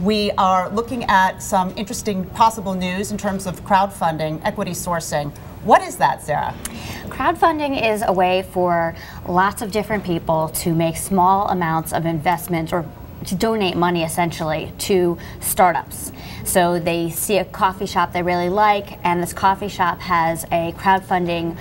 we are looking at some interesting possible news in terms of crowdfunding, equity sourcing. What is that, Sarah? Crowdfunding is a way for lots of different people to make small amounts of investment or to donate money essentially to startups. So they see a coffee shop they really like, and this coffee shop has a crowdfunding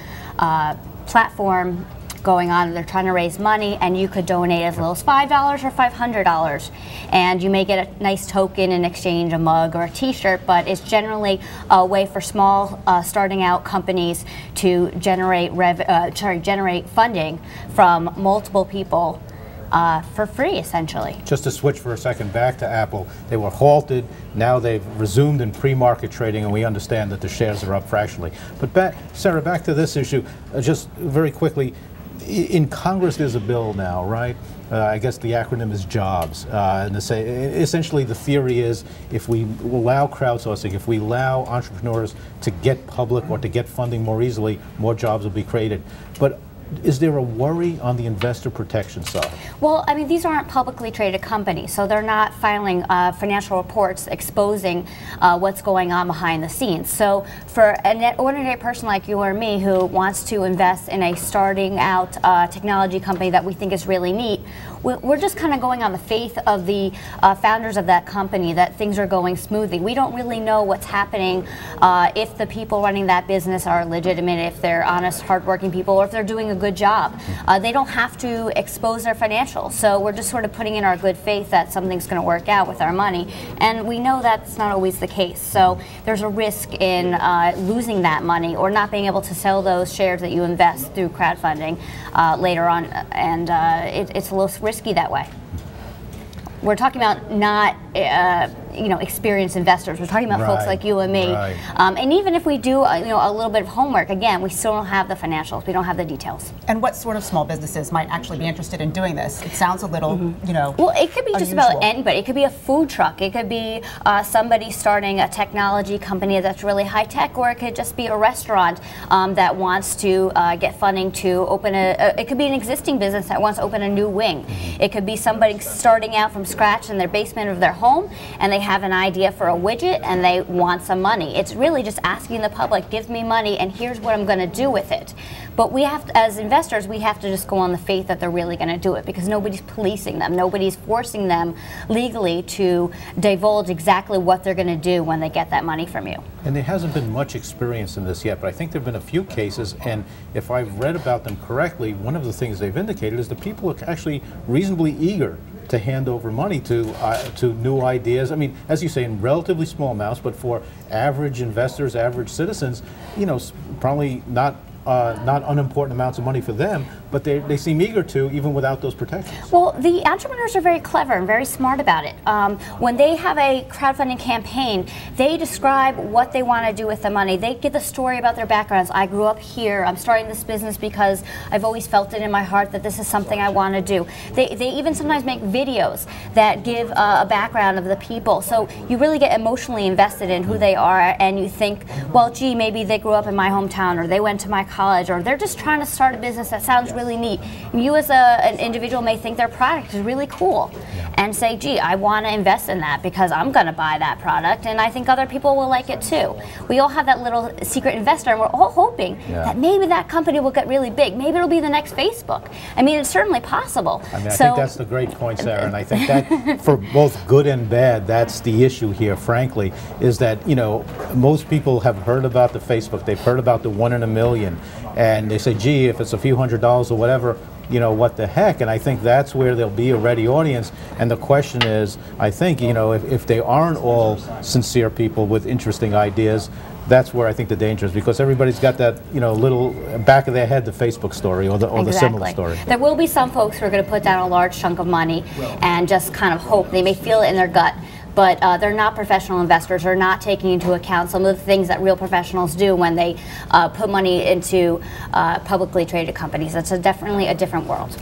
platform going on. They're trying to raise money, and you could donate as little as $5 or $500, and you may get a nice token in exchange, a mug or a t-shirt, but it's generally a way for small starting out companies to generate funding from multiple people for free, essentially. Just to switch for a second back to Apple, they were halted, now they've resumed in pre-market trading, and we understand that the shares are up fractionally. But Sarah, back to this issue, just very quickly, in Congress there's a bill now, right? I guess the acronym is JOBS, and essentially the theory is if we allow crowdsourcing, if we allow entrepreneurs to get public or to get funding more easily, more jobs will be created. But is there a worry on the investor protection side? Well, I mean, these aren't publicly traded companies, so they're not filing financial reports exposing what's going on behind the scenes. So for an ordinary person like you or me who wants to invest in a starting out technology company that we think is really neat, we're just kind of going on the faith of the founders of that company that things are going smoothly. We don't really know what's happening if the people running that business are legitimate, if they're honest, hardworking people, or if they're doing a good job. They don't have to expose their financials, so we're just sort of putting in our good faith that something's going to work out with our money, and we know that's not always the case. So there's a risk in losing that money or not being able to sell those shares that you invest through crowdfunding later on, and it's a little risky that way. We're talking about not experienced investors. We're talking about folks like you and me. Right. And even if we do a little bit of homework, again, we still don't have the financials. We don't have the details. And what sort of small businesses might actually be interested in doing this? It sounds a little, well, it could be just about anybody. It could be a food truck. It could be somebody starting a technology company that's really high tech, or it could just be a restaurant that wants to get funding to open it could be an existing business that wants to open a new wing. It could be somebody starting out from scratch in their basement of their home, and they have an idea for a widget and they want some money. It's really just asking the public, give me money and here's what I'm going to do with it. But we have to, as investors, we have to just go on the faith that they're really going to do it, because nobody's policing them. Nobody's forcing them legally to divulge exactly what they're going to do when they get that money from you. And there hasn't been much experience in this yet, but I think there have been a few cases, and if I've read about them correctly, one of the things they've indicated is that people are actually reasonably eager to hand over money to new ideas. I mean, as you say, in relatively small amounts, but for average investors, average citizens, probably not unimportant amounts of money for them, but they seem eager to, even without those protections. Well, the entrepreneurs are very clever and very smart about it. When they have a crowdfunding campaign, they describe what they want to do with the money. They give the story about their backgrounds. I grew up here. I'm starting this business because I've always felt it in my heart that this is something I want to do. They even sometimes make videos that give a background of the people. So you really get emotionally invested in who they are, and you think, well, gee, maybe they grew up in my hometown, or they went to my college, or they're just trying to start a business that sounds really neat. You as an individual may think their product is really cool and say, gee, I want to invest in that because I'm going to buy that product, and I think other people will like it too. We all have that little secret investor, and we're all hoping that maybe that company will get really big. Maybe it'll be the next Facebook. I mean, it's certainly possible. I mean, I think that's the great point, Sarah, and I think that for both good and bad, that's the issue here, frankly, is that, most people have heard about the Facebook, they've heard about the 1 in a million, and they say, gee, if it's a few $100s or whatever, what the heck? And I think that's where there'll be a ready audience. And the question is, I think, if they aren't all sincere people with interesting ideas, that's where I think the danger is, because everybody's got that, little back of their head, the Facebook story or the similar story. There will be some folks who are going to put down a large chunk of money and just kind of hope. They may feel it in their gut, but they're not professional investors. They're not taking into account some of the things that real professionals do when they put money into publicly traded companies. That's definitely a different world.